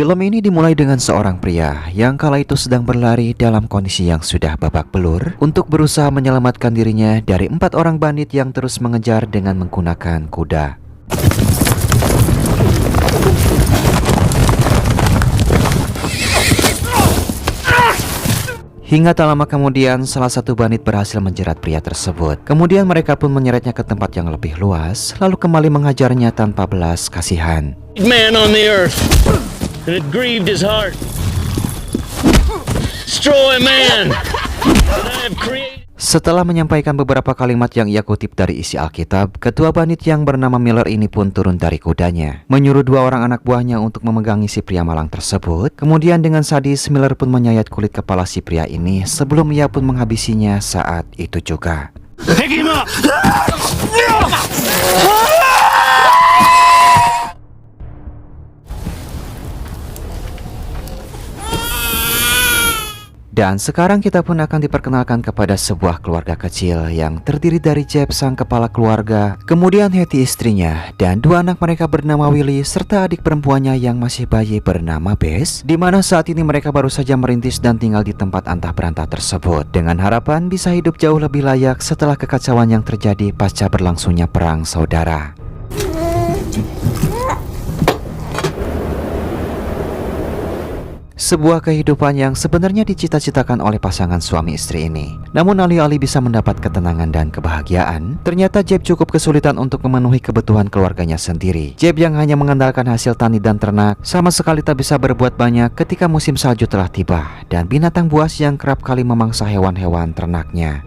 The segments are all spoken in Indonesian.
Film ini dimulai dengan seorang pria yang kala itu sedang berlari dalam kondisi yang sudah babak belur untuk berusaha menyelamatkan dirinya dari 4 orang bandit yang terus mengejar dengan menggunakan kuda. Hingga tak lama kemudian, salah satu bandit berhasil menjerat pria tersebut. Kemudian mereka pun menyeretnya ke tempat yang lebih luas, lalu kembali menghajarnya tanpa belas kasihan. Man on the earth, and it grieved his heart. Destroy man that I have created. Setelah menyampaikan beberapa kalimat yang ia kutip dari isi Alkitab, ketua bandit yang bernama Miller ini pun turun dari kudanya, menyuruh 2 orang anak buahnya untuk memegangi si pria malang tersebut. Kemudian dengan sadis, Miller pun menyayat kulit kepala si pria ini sebelum ia pun menghabisinya saat itu juga. Pick him up. Dan sekarang kita pun akan diperkenalkan kepada sebuah keluarga kecil yang terdiri dari Jeb sang kepala keluarga, kemudian Hetty istrinya, dan 2 anak mereka bernama Willie serta adik perempuannya yang masih bayi bernama Bess, di mana saat ini mereka baru saja merintis dan tinggal di tempat antah berantah tersebut dengan harapan bisa hidup jauh lebih layak setelah kekacauan yang terjadi pasca berlangsungnya perang saudara. Sebuah kehidupan yang sebenarnya dicita-citakan oleh pasangan suami istri ini. Namun alih-alih bisa mendapat ketenangan dan kebahagiaan, ternyata Jeb cukup kesulitan untuk memenuhi kebutuhan keluarganya sendiri. Jeb yang hanya mengandalkan hasil tani dan ternak, sama sekali tak bisa berbuat banyak ketika musim salju telah tiba, dan binatang buas yang kerap kali memangsa hewan-hewan ternaknya.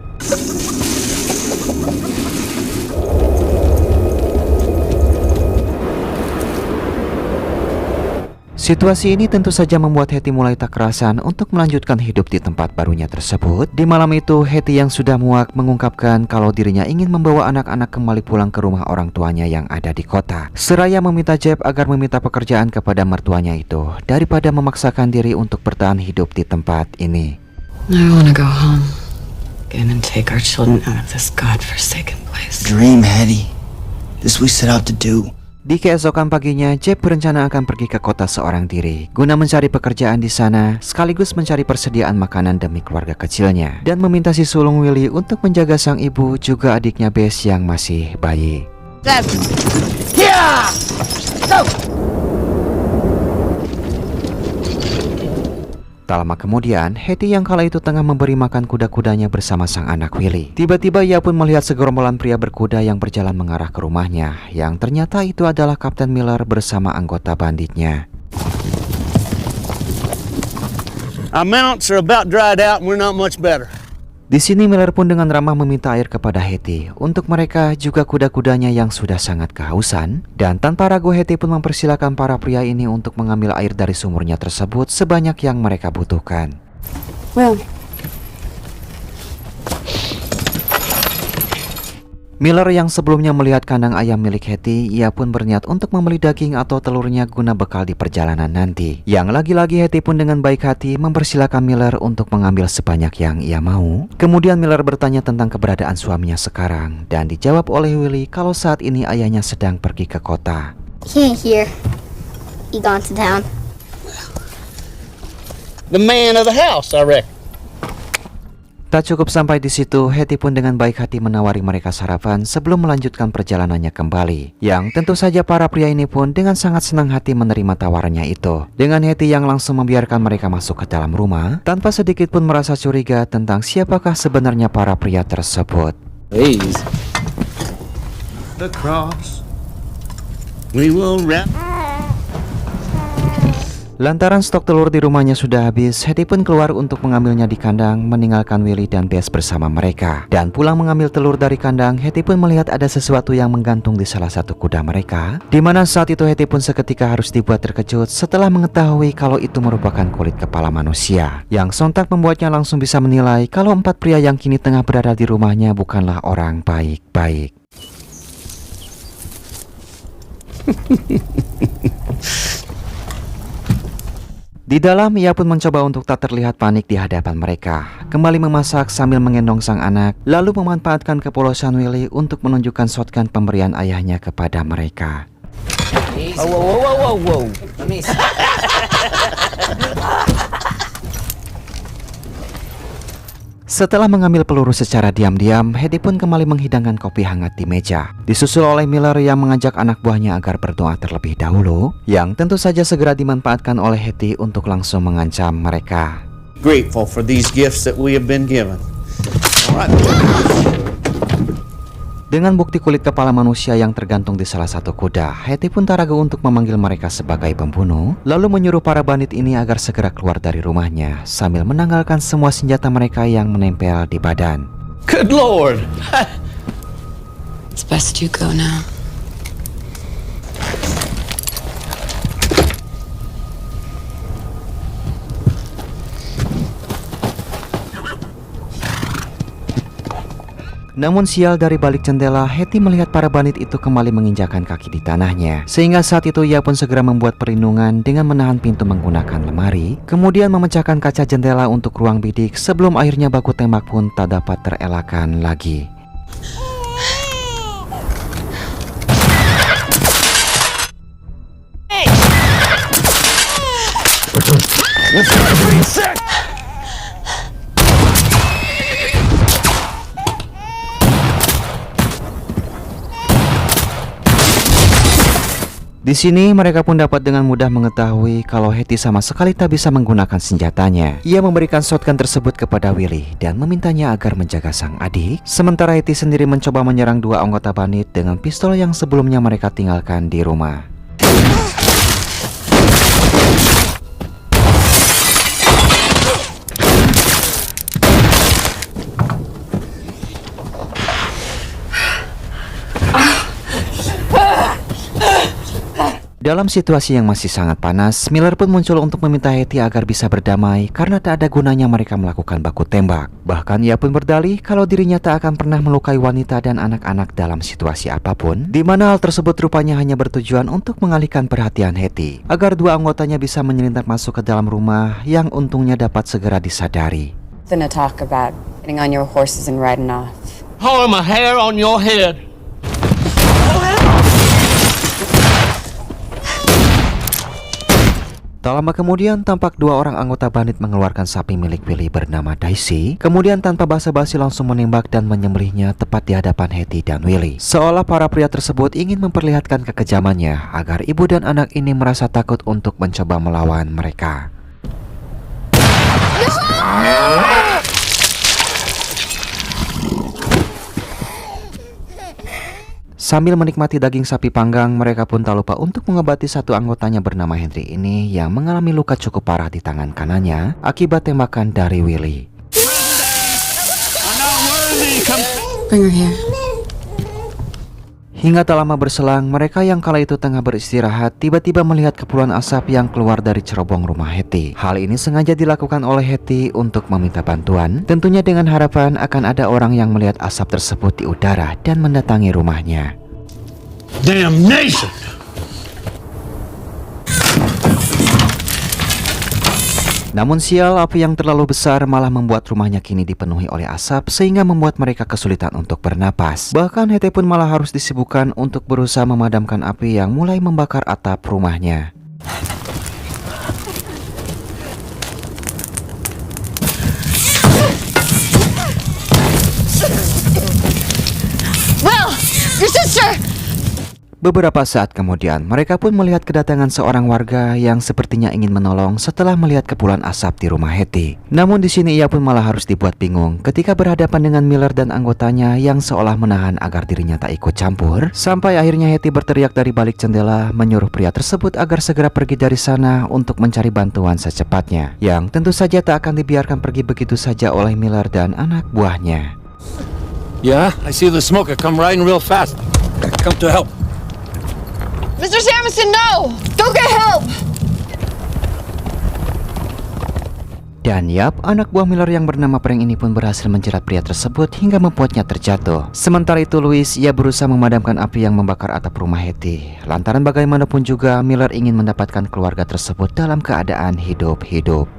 Situasi ini tentu saja membuat Hetty mulai tak kerasan untuk melanjutkan hidup di tempat barunya tersebut. Di malam itu, Hetty yang sudah muak mengungkapkan kalau dirinya ingin membawa anak-anak kembali pulang ke rumah orang tuanya yang ada di kota. Seraya meminta Jeb agar meminta pekerjaan kepada mertuanya itu daripada memaksakan diri untuk bertahan hidup di tempat ini. I wanna go home again and take our children out of this godforsaken place. Dream, Hetty. This we set out to do. Di keesokan paginya, Jeb berencana akan pergi ke kota seorang diri guna mencari pekerjaan di sana, sekaligus mencari persediaan makanan demi keluarga kecilnya, dan meminta si sulung Willie untuk menjaga sang ibu juga adiknya Bess yang masih bayi. Tak lama kemudian, Hetty yang kala itu tengah memberi makan kuda-kudanya bersama sang anak Willie. Tiba-tiba ia pun melihat segerombolan pria berkuda yang berjalan mengarah ke rumahnya, yang ternyata itu adalah Kapten Miller bersama anggota banditnya. Our mounts are about dried out and we're not much better. Di sini Miller pun dengan ramah meminta air kepada Hetty untuk mereka juga kuda-kudanya yang sudah sangat kehausan, dan tanpa ragu Hetty pun mempersilahkan para pria ini untuk mengambil air dari sumurnya tersebut sebanyak yang mereka butuhkan. Well, Miller yang sebelumnya melihat kandang ayam milik Hetty, ia pun berniat untuk membeli daging atau telurnya guna bekal di perjalanan nanti. Yang lagi-lagi Hetty pun dengan baik hati mempersilahkan Miller untuk mengambil sebanyak yang ia mau. Kemudian Miller bertanya tentang keberadaan suaminya sekarang, dan dijawab oleh Willie kalau saat ini ayahnya sedang pergi ke kota. He ain't here. He gone to town. The man of the house, I reckon. Tak cukup sampai di situ, Hetty pun dengan baik hati menawari mereka sarapan sebelum melanjutkan perjalanannya kembali. Yang tentu saja para pria ini pun dengan sangat senang hati menerima tawarannya itu. Dengan Hetty yang langsung membiarkan mereka masuk ke dalam rumah, tanpa sedikit pun merasa curiga tentang siapakah sebenarnya para pria tersebut. Please. The cross. We will wrap. Lantaran stok telur di rumahnya sudah habis, Hetty pun keluar untuk mengambilnya di kandang, meninggalkan Willie dan Bess bersama mereka. Dan pulang mengambil telur dari kandang, Hetty pun melihat ada sesuatu yang menggantung di salah satu kuda mereka. Dimana saat itu Hetty pun seketika harus dibuat terkejut setelah mengetahui kalau itu merupakan kulit kepala manusia, yang sontak membuatnya langsung bisa menilai kalau 4 pria yang kini tengah berada di rumahnya bukanlah orang baik-baik. Di dalam, ia pun mencoba untuk tak terlihat panik di hadapan mereka, kembali memasak sambil mengendong sang anak, lalu memanfaatkan kepolosan Willie untuk menunjukkan shotgun pemberian ayahnya kepada mereka. He Oh, whoa, whoa, whoa, whoa, whoa. Let me. Setelah mengambil peluru secara diam-diam, Hetty pun kembali menghidangkan kopi hangat di meja. Disusul oleh Miller yang mengajak anak buahnya agar berdoa terlebih dahulu, yang tentu saja segera dimanfaatkan oleh Hetty untuk langsung mengancam mereka. Grateful for these gifts that we have been given. All right. Dengan bukti kulit kepala manusia yang tergantung di salah satu kuda, Hetty pun tak ragu untuk memanggil mereka sebagai pembunuh, lalu menyuruh para bandit ini agar segera keluar dari rumahnya, sambil menanggalkan semua senjata mereka yang menempel di badan. Good Lord. It's best you go now. Namun sial, dari balik jendela, Hetty melihat para bandit itu kembali menginjakan kaki di tanahnya. Sehingga saat itu ia pun segera membuat perlindungan dengan menahan pintu menggunakan lemari, kemudian memecahkan kaca jendela untuk ruang bidik sebelum akhirnya baku tembak pun tak dapat terelakkan lagi. Di sini mereka pun dapat dengan mudah mengetahui kalau Hetty sama sekali tak bisa menggunakan senjatanya. Ia memberikan shotgun tersebut kepada Willy dan memintanya agar menjaga sang adik. Sementara Hetty sendiri mencoba menyerang dua anggota bandit dengan pistol yang sebelumnya mereka tinggalkan di rumah. Dalam situasi yang masih sangat panas, Miller pun muncul untuk meminta Hetty agar bisa berdamai karena tak ada gunanya mereka melakukan baku tembak. Bahkan ia pun berdalih kalau dirinya tak akan pernah melukai wanita dan anak-anak dalam situasi apapun, di mana hal tersebut rupanya hanya bertujuan untuk mengalihkan perhatian Hetty agar dua anggotanya bisa menyelinap masuk ke dalam rumah yang untungnya dapat segera disadari. Then to talk about getting on your horses and riding off. How am a hair on your head? Tak lama kemudian tampak dua orang anggota bandit mengeluarkan sapi milik Willy bernama Daisy. Kemudian tanpa basa-basi langsung menembak dan menyembelihnya tepat di hadapan Hetty dan Willy. Seolah para pria tersebut ingin memperlihatkan kekejamannya agar ibu dan anak ini merasa takut untuk mencoba melawan mereka. Sambil menikmati daging sapi panggang, mereka pun tak lupa untuk mengobati satu anggotanya bernama Henry ini yang mengalami luka cukup parah di tangan kanannya akibat tembakan dari Willy. Bring her here. Hingga tak lama berselang, mereka yang kala itu tengah beristirahat tiba-tiba melihat kepulan asap yang keluar dari cerobong rumah Hetty. Hal ini sengaja dilakukan oleh Hetty untuk meminta bantuan, tentunya dengan harapan akan ada orang yang melihat asap tersebut di udara dan mendatangi rumahnya. Damnation! Namun sial, api yang terlalu besar malah membuat rumahnya kini dipenuhi oleh asap sehingga membuat mereka kesulitan untuk bernapas. Bahkan Hetty pun malah harus disibukkan untuk berusaha memadamkan api yang mulai membakar atap rumahnya. Will! Your sister! Beberapa saat kemudian, mereka pun melihat kedatangan seorang warga yang sepertinya ingin menolong setelah melihat kepulan asap di rumah Hetty. Namun di sini ia pun malah harus dibuat bingung ketika berhadapan dengan Miller dan anggotanya yang seolah menahan agar dirinya tak ikut campur. Sampai akhirnya Hetty berteriak dari balik jendela menyuruh pria tersebut agar segera pergi dari sana untuk mencari bantuan secepatnya, yang tentu saja tak akan dibiarkan pergi begitu saja oleh Miller dan anak buahnya. Yeah, I see the smoker come riding real fast. Come to help. Mr. Samuelson, no! Go get help! Dan yap, anak buah Miller yang bernama Frank ini pun berhasil menjerat pria tersebut hingga membuatnya terjatuh. Sementara itu Louis, ia berusaha memadamkan api yang membakar atap rumah Hetty. Lantaran bagaimanapun juga Miller ingin mendapatkan keluarga tersebut dalam keadaan hidup-hidup.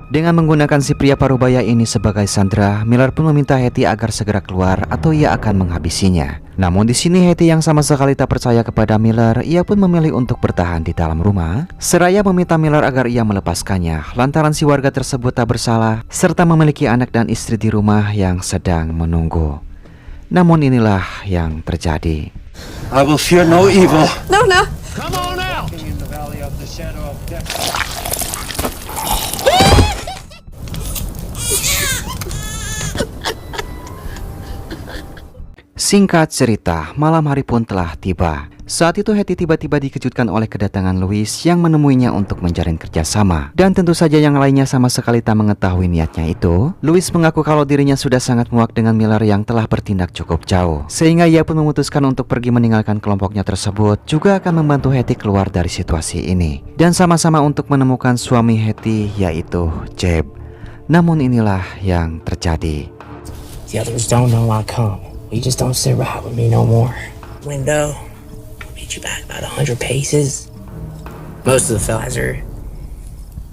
Dengan menggunakan si pria parubaya ini sebagai sandera, Miller pun meminta Hetty agar segera keluar atau ia akan menghabisinya. Namun di sini Hetty yang sama sekali tak percaya kepada Miller, ia pun memilih untuk bertahan di dalam rumah. Seraya meminta Miller agar ia melepaskannya, lantaran si warga tersebut tak bersalah, serta memiliki anak dan istri di rumah yang sedang menunggu. Namun inilah yang terjadi. I will fear no evil. No, no. Come on out! In the valley of the shadow of death. Singkat cerita, malam hari pun telah tiba. Saat itu Hetty tiba-tiba dikejutkan oleh kedatangan Louis yang menemuinya untuk menjalin kerjasama. Dan tentu saja yang lainnya sama sekali tak mengetahui niatnya itu. Louis mengaku kalau dirinya sudah sangat muak dengan Miller yang telah bertindak cukup jauh. Sehingga ia pun memutuskan untuk pergi meninggalkan kelompoknya tersebut, juga akan membantu Hetty keluar dari situasi ini. Dan sama-sama untuk menemukan suami Hetty, yaitu Jeb. Namun inilah yang terjadi. The others don't know I come. You just don't sit right with me no more. Window, meet you back about 100 paces. Most of the fellas are,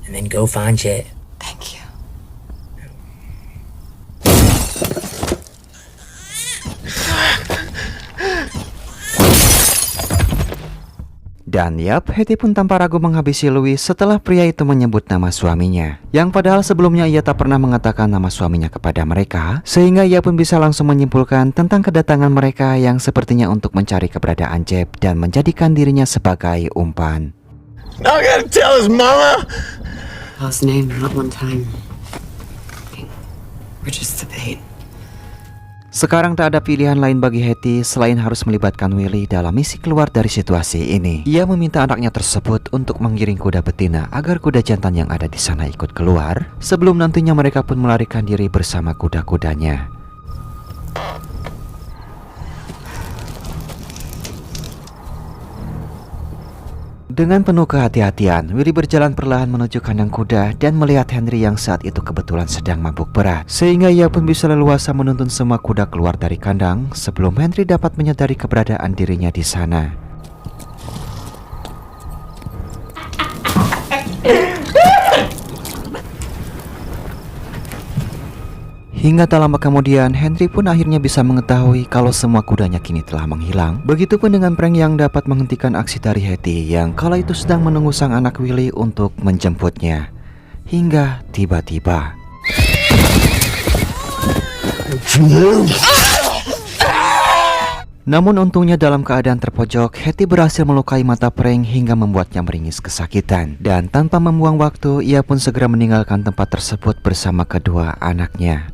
and then go find Jet. Thank you. Dan yap, Hetty pun tanpa ragu menghabisi Louis setelah pria itu menyebut nama suaminya. Yang padahal sebelumnya ia tak pernah mengatakan nama suaminya kepada mereka. Sehingga ia pun bisa langsung menyimpulkan tentang kedatangan mereka yang sepertinya untuk mencari keberadaan Jeb dan menjadikan dirinya sebagai umpan. I gotta tell his mama! Lost name not one time. We're just the bait. Sekarang tak ada pilihan lain bagi Hetty selain harus melibatkan Willy dalam misi keluar dari situasi ini. Ia meminta anaknya tersebut untuk menggiring kuda betina agar kuda jantan yang ada di sana ikut keluar, sebelum nantinya mereka pun melarikan diri bersama kuda-kudanya. Dengan penuh kehati-hatian, Willy berjalan perlahan menuju kandang kuda dan melihat Henry yang saat itu kebetulan sedang mabuk berat. Sehingga ia pun bisa leluasa menuntun semua kuda keluar dari kandang sebelum Henry dapat menyadari keberadaan dirinya di sana. Hingga tak lama kemudian, Henry pun akhirnya bisa mengetahui kalau semua kudanya kini telah menghilang. Begitupun dengan prank yang dapat menghentikan aksi dari Hetty yang kala itu sedang menunggu sang anak Willy untuk menjemputnya. Hingga tiba-tiba namun untungnya dalam keadaan terpojok, Hetty berhasil melukai mata prank hingga membuatnya meringis kesakitan. Dan tanpa membuang waktu, ia pun segera meninggalkan tempat tersebut bersama kedua anaknya.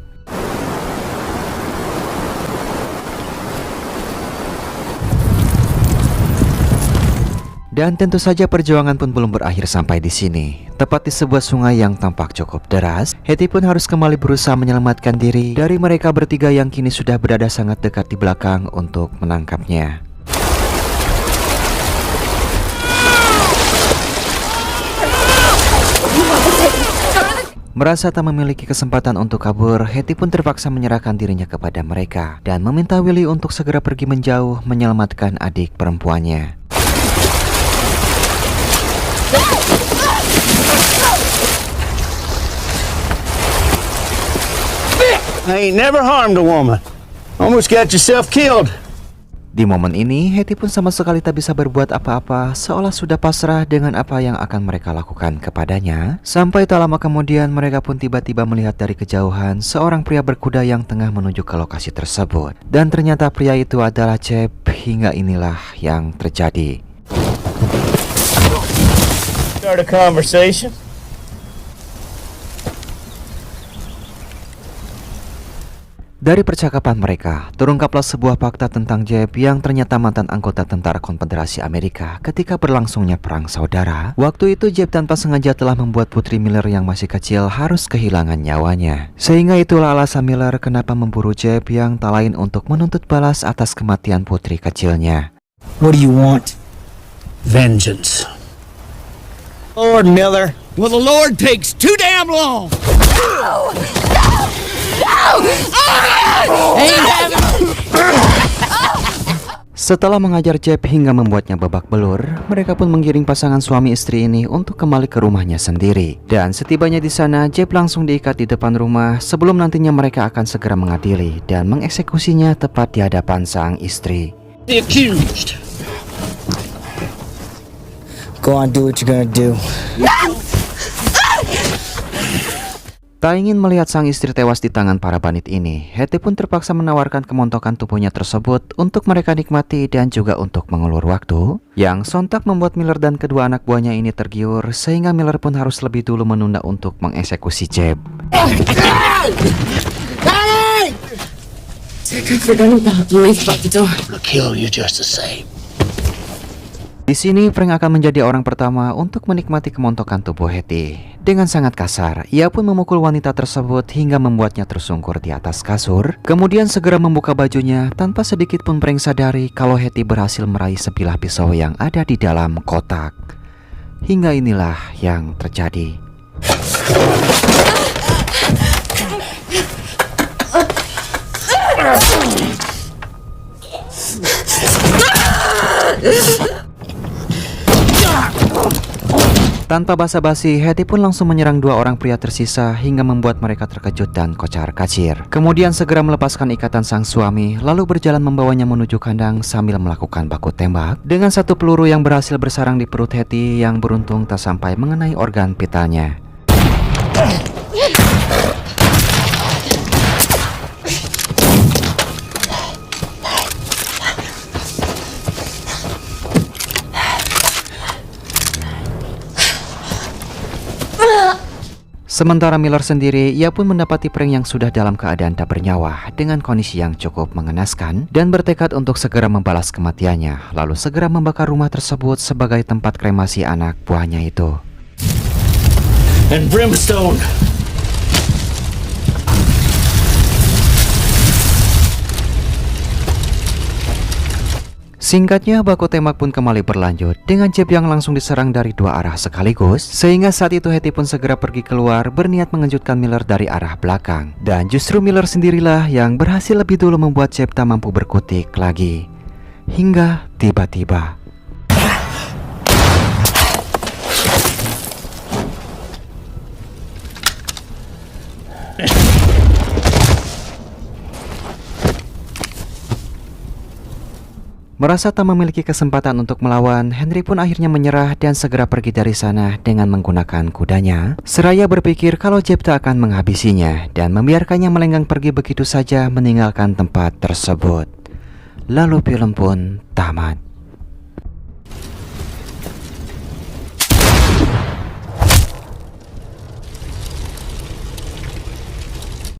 Dan tentu saja perjuangan pun belum berakhir sampai di sini. Tepat di sebuah sungai yang tampak cukup deras, Hetty pun harus kembali berusaha menyelamatkan diri dari mereka bertiga yang kini sudah berada sangat dekat di belakang untuk menangkapnya. Merasa tak memiliki kesempatan untuk kabur, Hetty pun terpaksa menyerahkan dirinya kepada mereka dan meminta Willy untuk segera pergi menjauh menyelamatkan adik perempuannya. I ain't never harmed a woman. Almost got yourself killed. Di momen ini, Hetty pun sama sekali tak bisa berbuat apa-apa, seolah sudah pasrah dengan apa yang akan mereka lakukan kepadanya. Sampai tak lama kemudian, mereka pun tiba-tiba melihat dari kejauhan seorang pria berkuda yang tengah menuju ke lokasi tersebut. Dan ternyata pria itu adalah Jeb. Hingga inilah yang terjadi. Start a conversation. Dari percakapan mereka, terungkaplah sebuah fakta tentang Jeb yang ternyata mantan anggota tentara Konfederasi Amerika ketika berlangsungnya perang saudara. Waktu itu Jeb tanpa sengaja telah membuat Putri Miller yang masih kecil harus kehilangan nyawanya. Sehingga itulah alasan Miller kenapa memburu Jeb yang tak lain untuk menuntut balas atas kematian putri kecilnya. What do you want? Vengeance. Lord Miller. Well, the Lord takes too damn long. Setelah mengajar Jeb hingga membuatnya babak belur, mereka pun menggiring pasangan suami istri ini untuk kembali ke rumahnya sendiri. Dan setibanya di sana, Jeb langsung diikat di depan rumah sebelum nantinya mereka akan segera mengadili dan mengeksekusinya tepat di hadapan sang istri. The accused. Go on, do what you're gonna do. Tak ingin melihat sang istri tewas di tangan para bandit ini, Hetty pun terpaksa menawarkan kemontokan tubuhnya tersebut untuk mereka nikmati dan juga untuk mengulur waktu, yang sontak membuat Miller dan kedua anak buahnya ini tergiur, sehingga Miller pun harus lebih dulu menunda untuk mengeksekusi Jeb. I'll kill you just the same. Di sini Frank akan menjadi orang pertama untuk menikmati kemontokan tubuh Hetty. Dengan sangat kasar, ia pun memukul wanita tersebut hingga membuatnya tersungkur di atas kasur. Kemudian segera membuka bajunya tanpa sedikit pun Frank sadari kalau Hetty berhasil meraih sebilah pisau yang ada di dalam kotak. Hingga inilah yang terjadi. Tanpa basa-basi, Hetty pun langsung menyerang dua orang pria tersisa hingga membuat mereka terkejut dan kocar-kacir. Kemudian segera melepaskan ikatan sang suami, lalu berjalan membawanya menuju kandang sambil melakukan baku tembak. Dengan satu peluru yang berhasil bersarang di perut Hetty yang beruntung tak sampai mengenai organ vitalnya. Sementara Miller sendiri, ia pun mendapati Frank yang sudah dalam keadaan tak bernyawa dengan kondisi yang cukup mengenaskan dan bertekad untuk segera membalas kematiannya, lalu segera membakar rumah tersebut sebagai tempat kremasi anak buahnya itu. And brimstone. Singkatnya, baku tembak pun kembali berlanjut dengan Jeb yang langsung diserang dari dua arah sekaligus, sehingga saat itu Hetty pun segera pergi keluar berniat mengejutkan Miller dari arah belakang. Dan justru Miller sendirilah yang berhasil lebih dulu membuat Jeb tak mampu berkutik lagi. Hingga tiba-tiba merasa tak memiliki kesempatan untuk melawan, Henry pun akhirnya menyerah dan segera pergi dari sana dengan menggunakan kudanya. Seraya berpikir kalau Jeb tak akan menghabisinya dan membiarkannya melenggang pergi begitu saja meninggalkan tempat tersebut. Lalu film pun tamat.